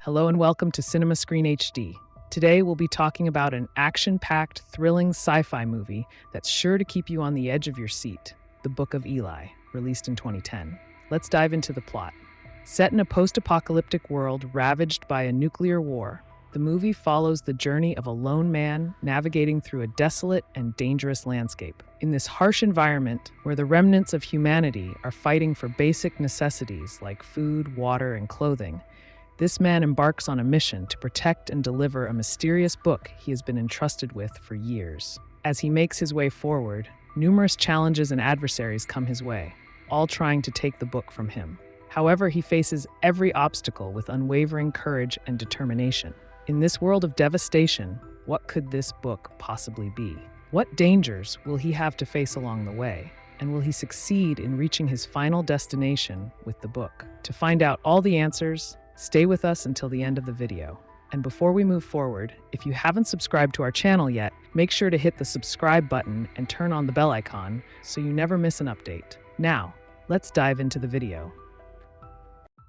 Hello and welcome to Cinema Screen HD. Today we'll be talking about an action-packed, thrilling sci-fi movie that's sure to keep you on the edge of your seat, The Book of Eli, released in 2010. Let's dive into the plot. Set in a post-apocalyptic world ravaged by a nuclear war, the movie follows the journey of a lone man navigating through a desolate and dangerous landscape. In this harsh environment, where the remnants of humanity are fighting for basic necessities like food, water, and clothing, this man embarks on a mission to protect and deliver a mysterious book he has been entrusted with for years. As he makes his way forward, numerous challenges and adversaries come his way, all trying to take the book from him. However, he faces every obstacle with unwavering courage and determination. In this world of devastation, what could this book possibly be? What dangers will he have to face along the way? And will he succeed in reaching his final destination with the book? To find out all the answers, stay with us until the end of the video. And before we move forward, if you haven't subscribed to our channel yet, make sure to hit the subscribe button and turn on the bell icon so you never miss an update. Now, let's dive into the video.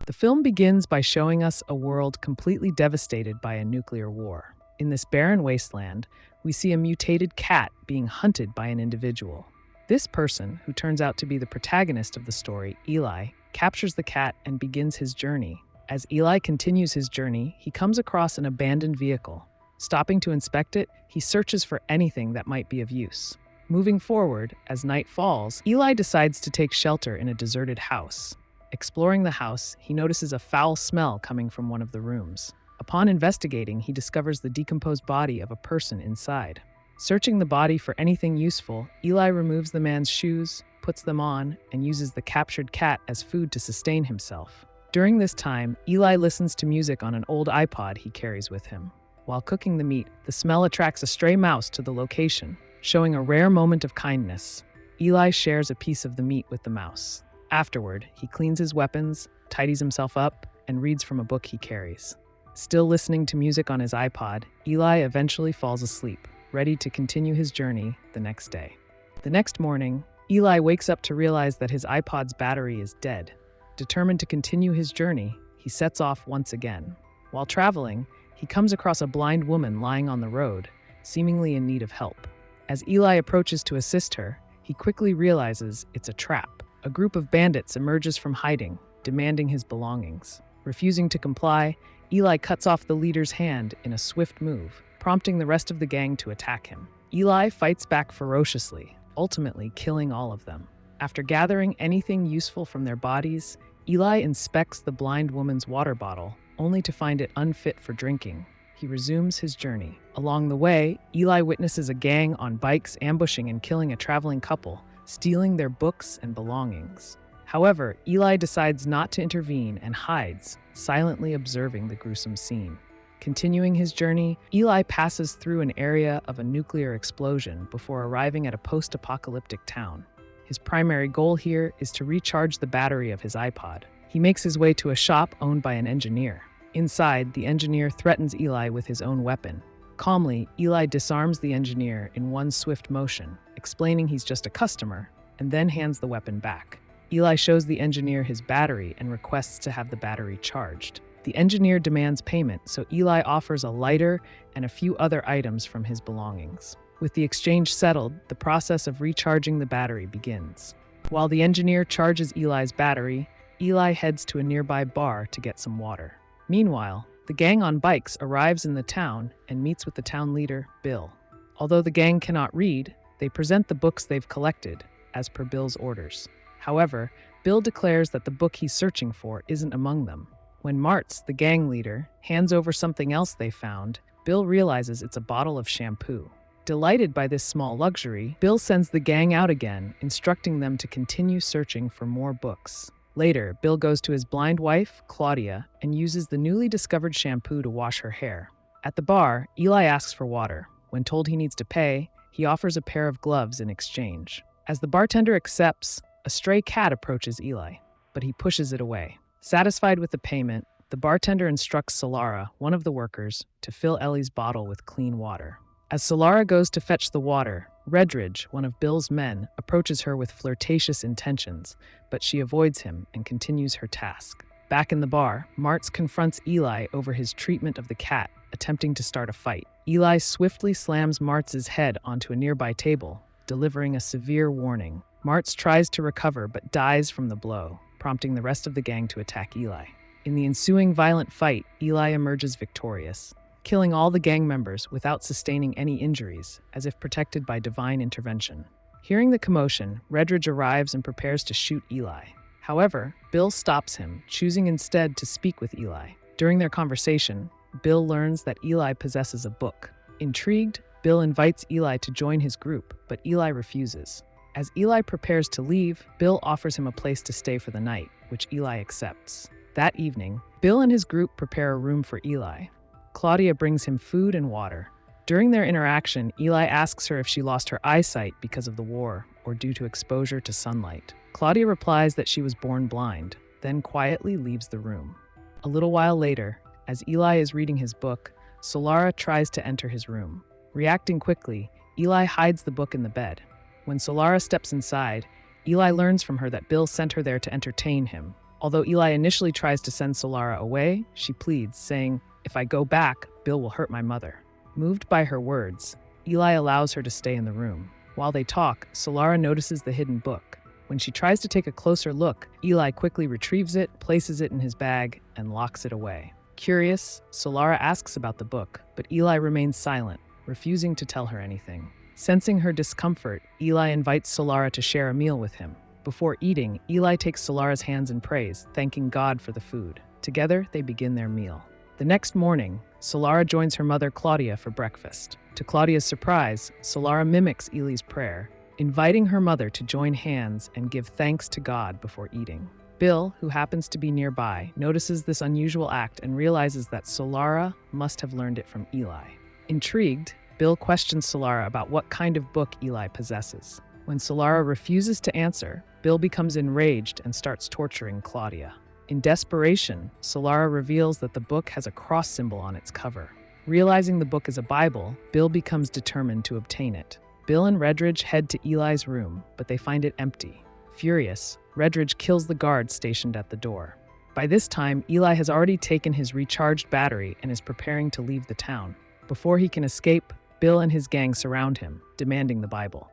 The film begins by showing us a world completely devastated by a nuclear war. In this barren wasteland, we see a mutated cat being hunted by an individual. This person, who turns out to be the protagonist of the story, Eli, captures the cat and begins his journey. As Eli continues his journey, he comes across an abandoned vehicle. Stopping to inspect it, he searches for anything that might be of use. Moving forward, as night falls, Eli decides to take shelter in a deserted house. Exploring the house, he notices a foul smell coming from one of the rooms. Upon investigating, he discovers the decomposed body of a person inside. Searching the body for anything useful, Eli removes the man's shoes, puts them on, and uses the captured cat as food to sustain himself. During this time, Eli listens to music on an old iPod he carries with him. While cooking the meat, the smell attracts a stray mouse to the location, showing a rare moment of kindness. Eli shares a piece of the meat with the mouse. Afterward, he cleans his weapons, tidies himself up, and reads from a book he carries. Still listening to music on his iPod, Eli eventually falls asleep, ready to continue his journey the next day. The next morning, Eli wakes up to realize that his iPod's battery is dead. Determined to continue his journey, he sets off once again. While traveling, he comes across a blind woman lying on the road, seemingly in need of help. As Eli approaches to assist her, he quickly realizes it's a trap. A group of bandits emerges from hiding, demanding his belongings. Refusing to comply, Eli cuts off the leader's hand in a swift move, prompting the rest of the gang to attack him. Eli fights back ferociously, ultimately killing all of them. After gathering anything useful from their bodies, Eli inspects the blind woman's water bottle, only to find it unfit for drinking. He resumes his journey. Along the way, Eli witnesses a gang on bikes ambushing and killing a traveling couple, stealing their books and belongings. However, Eli decides not to intervene and hides, silently observing the gruesome scene. Continuing his journey, Eli passes through an area of a nuclear explosion before arriving at a post-apocalyptic town. His primary goal here is to recharge the battery of his iPod. He makes his way to a shop owned by an engineer. Inside, the engineer threatens Eli with his own weapon. Calmly, Eli disarms the engineer in one swift motion, explaining he's just a customer, and then hands the weapon back. Eli shows the engineer his battery and requests to have the battery charged. The engineer demands payment, so Eli offers a lighter and a few other items from his belongings. With the exchange settled, the process of recharging the battery begins. While the engineer charges Eli's battery, Eli heads to a nearby bar to get some water. Meanwhile, the gang on bikes arrives in the town and meets with the town leader, Bill. Although the gang cannot read, they present the books they've collected, as per Bill's orders. However, Bill declares that the book he's searching for isn't among them. When Martz, the gang leader, hands over something else they found, Bill realizes it's a bottle of shampoo. Delighted by this small luxury, Bill sends the gang out again, instructing them to continue searching for more books. Later, Bill goes to his blind wife, Claudia, and uses the newly discovered shampoo to wash her hair. At the bar, Eli asks for water. When told he needs to pay, he offers a pair of gloves in exchange. As the bartender accepts, a stray cat approaches Eli, but he pushes it away. Satisfied with the payment, the bartender instructs Solara, one of the workers, to fill Ellie's bottle with clean water. As Solara goes to fetch the water, Redridge, one of Bill's men, approaches her with flirtatious intentions, but she avoids him and continues her task. Back in the bar, Martz confronts Eli over his treatment of the cat, attempting to start a fight. Eli swiftly slams Martz's head onto a nearby table, delivering a severe warning. Martz tries to recover but dies from the blow, prompting the rest of the gang to attack Eli. In the ensuing violent fight, Eli emerges victorious, killing all the gang members without sustaining any injuries, as if protected by divine intervention. Hearing the commotion, Redridge arrives and prepares to shoot Eli. However, Bill stops him, choosing instead to speak with Eli. During their conversation, Bill learns that Eli possesses a book. Intrigued, Bill invites Eli to join his group, but Eli refuses. As Eli prepares to leave, Bill offers him a place to stay for the night, which Eli accepts. That evening, Bill and his group prepare a room for Eli. Claudia brings him food and water. During their interaction, Eli asks her if she lost her eyesight because of the war or due to exposure to sunlight. Claudia replies that she was born blind, then quietly leaves the room. A little while later, as Eli is reading his book, Solara tries to enter his room. Reacting quickly, Eli hides the book in the bed. When Solara steps inside, Eli learns from her that Bill sent her there to entertain him. Although Eli initially tries to send Solara away, she pleads, saying, "If I go back, Bill will hurt my mother." Moved by her words, Eli allows her to stay in the room. While they talk, Solara notices the hidden book. When she tries to take a closer look, Eli quickly retrieves it, places it in his bag, and locks it away. Curious, Solara asks about the book, but Eli remains silent, refusing to tell her anything. Sensing her discomfort, Eli invites Solara to share a meal with him. Before eating, Eli takes Solara's hands in praise, thanking God for the food. Together, they begin their meal. The next morning, Solara joins her mother Claudia for breakfast. To Claudia's surprise, Solara mimics Eli's prayer, inviting her mother to join hands and give thanks to God before eating. Bill, who happens to be nearby, notices this unusual act and realizes that Solara must have learned it from Eli. Intrigued, Bill questions Solara about what kind of book Eli possesses. When Solara refuses to answer, Bill becomes enraged and starts torturing Claudia. In desperation, Solara reveals that the book has a cross symbol on its cover. Realizing the book is a Bible, Bill becomes determined to obtain it. Bill and Redridge head to Eli's room, but they find it empty. Furious, Redridge kills the guard stationed at the door. By this time, Eli has already taken his recharged battery and is preparing to leave the town. Before he can escape, Bill and his gang surround him, demanding the Bible.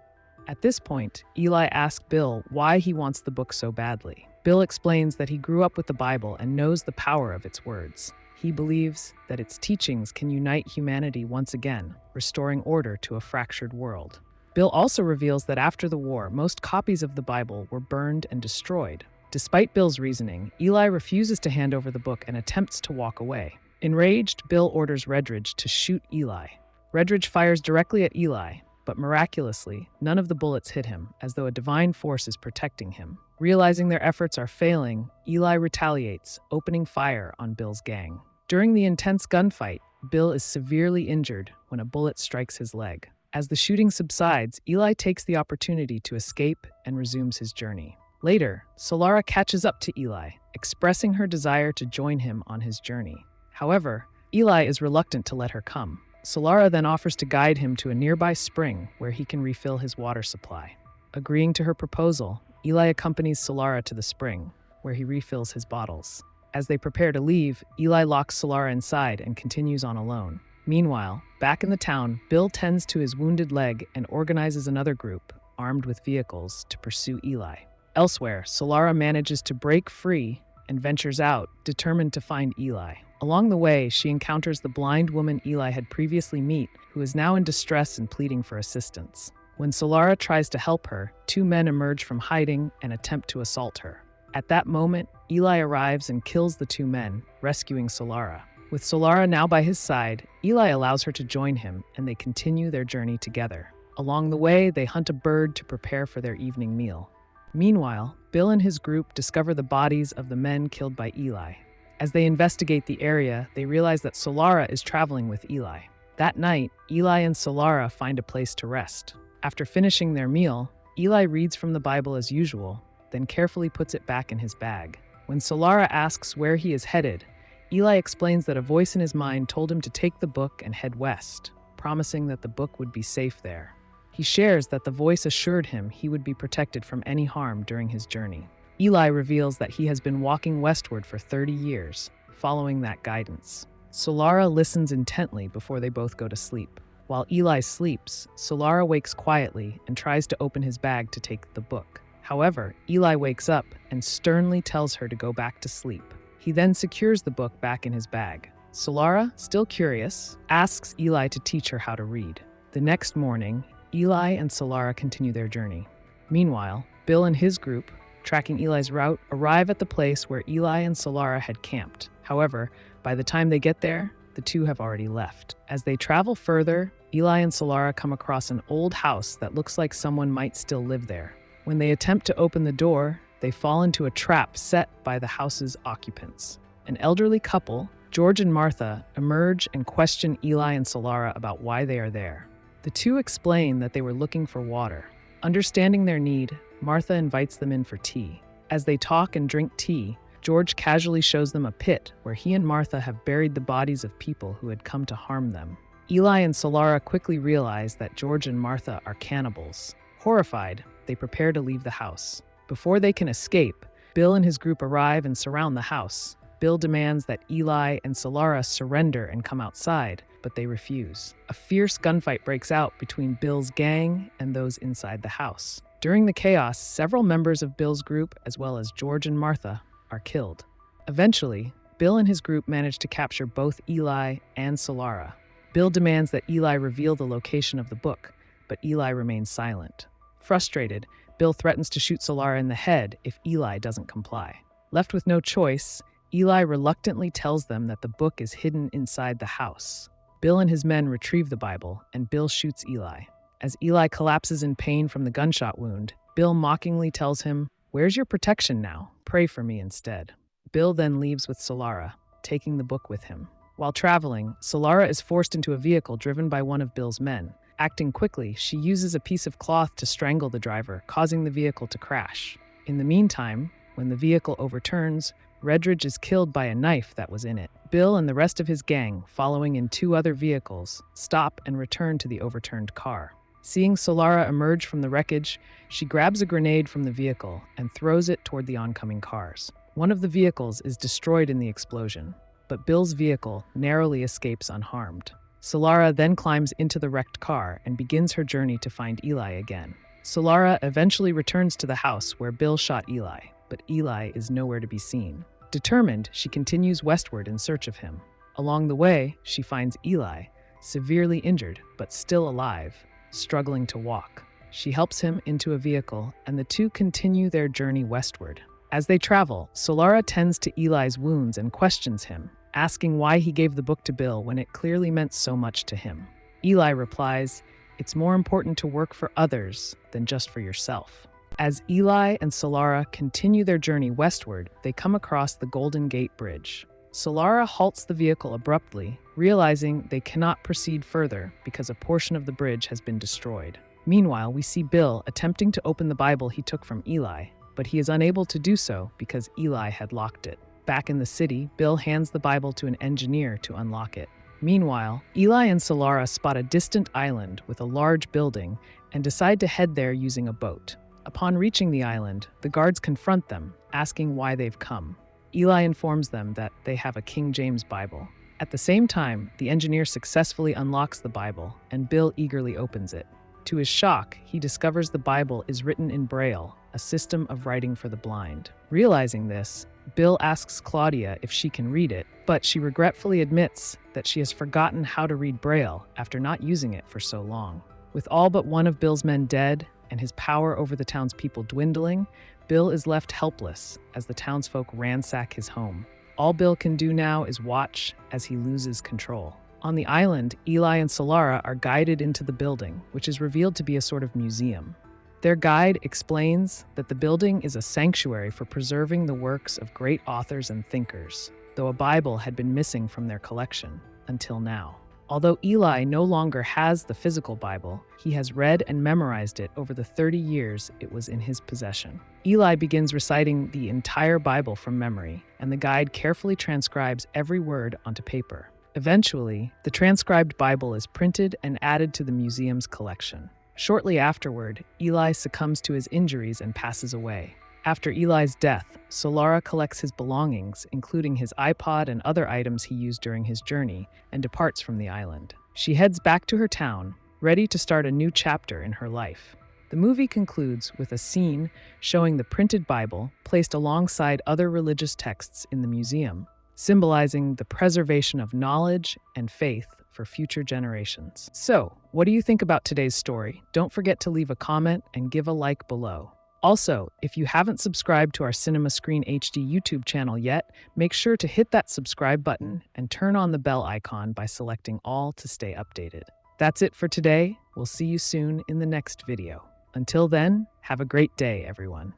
At this point, Eli asks Bill why he wants the book so badly. Bill explains that he grew up with the Bible and knows the power of its words. He believes that its teachings can unite humanity once again, restoring order to a fractured world. Bill also reveals that after the war, most copies of the Bible were burned and destroyed. Despite Bill's reasoning, Eli refuses to hand over the book and attempts to walk away. Enraged, Bill orders Redridge to shoot Eli. Redridge fires directly at Eli, but miraculously, none of the bullets hit him, as though a divine force is protecting him. Realizing their efforts are failing, Eli retaliates, opening fire on Bill's gang. During the intense gunfight, Bill is severely injured when a bullet strikes his leg. As the shooting subsides, Eli takes the opportunity to escape and resumes his journey. Later, Solara catches up to Eli, expressing her desire to join him on his journey. However, Eli is reluctant to let her come. Solara then offers to guide him to a nearby spring where he can refill his water supply. Agreeing to her proposal, Eli accompanies Solara to the spring, where he refills his bottles. As they prepare to leave, Eli locks Solara inside and continues on alone. Meanwhile, back in the town, Bill tends to his wounded leg and organizes another group, armed with vehicles, to pursue Eli. Elsewhere, Solara manages to break free and ventures out, determined to find Eli. Along the way, she encounters the blind woman Eli had previously met, who is now in distress and pleading for assistance. When Solara tries to help her, two men emerge from hiding and attempt to assault her. At that moment, Eli arrives and kills the two men, rescuing Solara. With Solara now by his side, Eli allows her to join him, and they continue their journey together. Along the way, they hunt a bird to prepare for their evening meal. Meanwhile, Bill and his group discover the bodies of the men killed by Eli. As they investigate the area, they realize that Solara is traveling with Eli. That night, Eli and Solara find a place to rest. After finishing their meal, Eli reads from the Bible as usual, then carefully puts it back in his bag. When Solara asks where he is headed, Eli explains that a voice in his mind told him to take the book and head west, promising that the book would be safe there. He shares that the voice assured him he would be protected from any harm during his journey. Eli reveals that he has been walking westward for 30 years, following that guidance. Solara listens intently before they both go to sleep. While Eli sleeps, Solara wakes quietly and tries to open his bag to take the book. However, Eli wakes up and sternly tells her to go back to sleep. He then secures the book back in his bag. Solara, still curious, asks Eli to teach her how to read. The next morning, Eli and Solara continue their journey. Meanwhile, Bill and his group, tracking Eli's route, arrive at the place where Eli and Solara had camped. However, by the time they get there, the two have already left. As they travel further, Eli and Solara come across an old house that looks like someone might still live there. When they attempt to open the door, they fall into a trap set by the house's occupants. An elderly couple, George and Martha, emerge and question Eli and Solara about why they are there. The two explain that they were looking for water. Understanding their need, Martha invites them in for tea. As they talk and drink tea, George casually shows them a pit where he and Martha have buried the bodies of people who had come to harm them. Eli and Solara quickly realize that George and Martha are cannibals. Horrified, they prepare to leave the house. Before they can escape, Bill and his group arrive and surround the house. Bill demands that Eli and Solara surrender and come outside, but they refuse. A fierce gunfight breaks out between Bill's gang and those inside the house. During the chaos, several members of Bill's group, as well as George and Martha, are killed. Eventually, Bill and his group manage to capture both Eli and Solara. Bill demands that Eli reveal the location of the book, but Eli remains silent. Frustrated, Bill threatens to shoot Solara in the head if Eli doesn't comply. Left with no choice, Eli reluctantly tells them that the book is hidden inside the house. Bill and his men retrieve the Bible, and Bill shoots Eli. As Eli collapses in pain from the gunshot wound, Bill mockingly tells him, "Where's your protection now? Pray for me instead." Bill then leaves with Solara, taking the book with him. While traveling, Solara is forced into a vehicle driven by one of Bill's men. Acting quickly, she uses a piece of cloth to strangle the driver, causing the vehicle to crash. In the meantime, when the vehicle overturns, Redridge is killed by a knife that was in it. Bill and the rest of his gang, following in two other vehicles, stop and return to the overturned car. Seeing Solara emerge from the wreckage, she grabs a grenade from the vehicle and throws it toward the oncoming cars. One of the vehicles is destroyed in the explosion, but Bill's vehicle narrowly escapes unharmed. Solara then climbs into the wrecked car and begins her journey to find Eli again. Solara eventually returns to the house where Bill shot Eli, but Eli is nowhere to be seen. Determined, she continues westward in search of him. Along the way, she finds Eli, severely injured but still alive, struggling to walk. She helps him into a vehicle, and the two continue their journey westward. As they travel, Solara tends to Eli's wounds and questions him, asking why he gave the book to Bill when it clearly meant so much to him. Eli replies, "It's more important to work for others than just for yourself." As Eli and Solara continue their journey westward, they come across the Golden Gate Bridge. Solara halts the vehicle abruptly, realizing they cannot proceed further because a portion of the bridge has been destroyed. Meanwhile, we see Bill attempting to open the Bible he took from Eli, but he is unable to do so because Eli had locked it. Back in the city, Bill hands the Bible to an engineer to unlock it. Meanwhile, Eli and Solara spot a distant island with a large building and decide to head there using a boat. Upon reaching the island, the guards confront them, asking why they've come. Eli informs them that they have a King James Bible. At the same time, the engineer successfully unlocks the Bible, and Bill eagerly opens it. To his shock, he discovers the Bible is written in Braille, a system of writing for the blind. Realizing this, Bill asks Claudia if she can read it, but she regretfully admits that she has forgotten how to read Braille after not using it for so long. With all but one of Bill's men dead and his power over the townspeople dwindling, Bill is left helpless as the townsfolk ransack his home. All Bill can do now is watch as he loses control. On the island, Eli and Solara are guided into the building, which is revealed to be a sort of museum. Their guide explains that the building is a sanctuary for preserving the works of great authors and thinkers, though a Bible had been missing from their collection until now. Although Eli no longer has the physical Bible, he has read and memorized it over the 30 years it was in his possession. Eli begins reciting the entire Bible from memory, and the guide carefully transcribes every word onto paper. Eventually, the transcribed Bible is printed and added to the museum's collection. Shortly afterward, Eli succumbs to his injuries and passes away. After Eli's death, Solara collects his belongings, including his iPod and other items he used during his journey, and departs from the island. She heads back to her town, ready to start a new chapter in her life. The movie concludes with a scene showing the printed Bible placed alongside other religious texts in the museum, symbolizing the preservation of knowledge and faith for future generations. So, what do you think about today's story? Don't forget to leave a comment and give a like below. Also, if you haven't subscribed to our Cinema Screen HD YouTube channel yet, make sure to hit that subscribe button and turn on the bell icon by selecting all to stay updated. That's it for today. We'll see you soon in the next video. Until then, have a great day, everyone.